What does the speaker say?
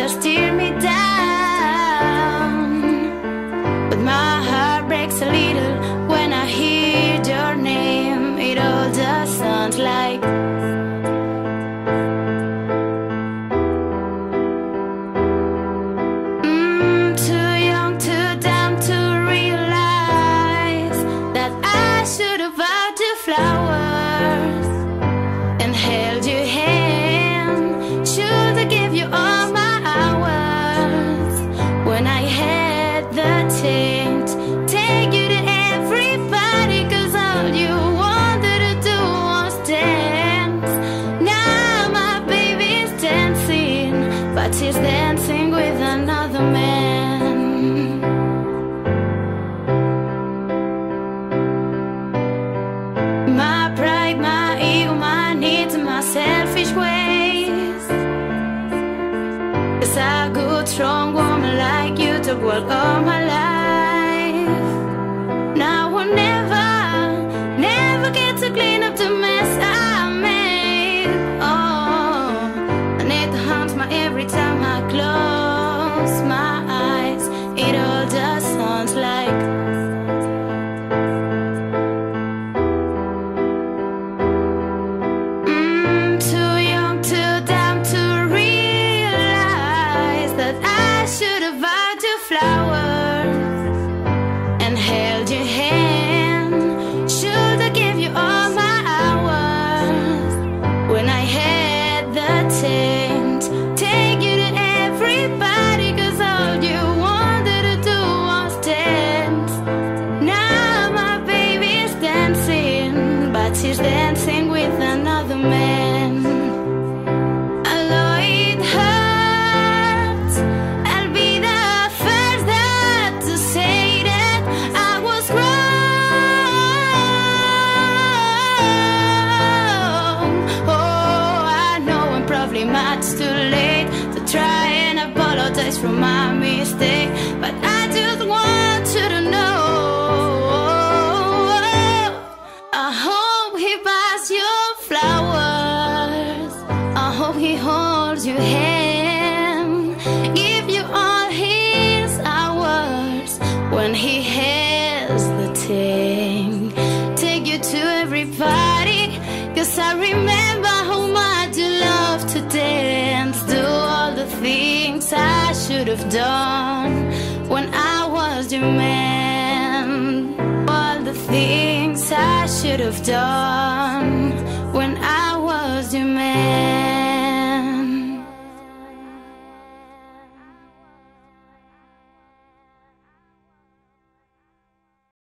just tear me down. But my heart breaks a little when I hear your name. It all just sounds like too young, too dumb to realize that I should have bought you flowers and held your hand. Should have give you all my hours when I had the chance. Take you to everybody, 'cause all you wanted to do was dance. Now my baby's dancing, but she's dancing with another man. My pride, my ego, my needs, and my selfish ways. 'Cause a good, strong woman like you took work all my life. Now I'll never get to clean up the mess I made. Oh, I need to hunt my every time I close my eyes. It all just sounds like too young, too dumb to realize that I should have bought you flowers and held your hand. Should have give you all my hours when I had the chance. Take you to everybody, 'cause all you wanted to do was dance. Now my baby's dancing, but she's dancing with another man. Although it hurts, I'll be the first to say that I was wrong. Oh, I know I'm probably much too late to try and apologize for my mistake, but I just want you to know I hope he buys you flowers. I hope he holds your hand, give you all his hours when he has the thing. Take you to everybody, 'cause I remember how much you love to dance. Do all the things I should have done when I was your man. All the things I should have done when I was your man.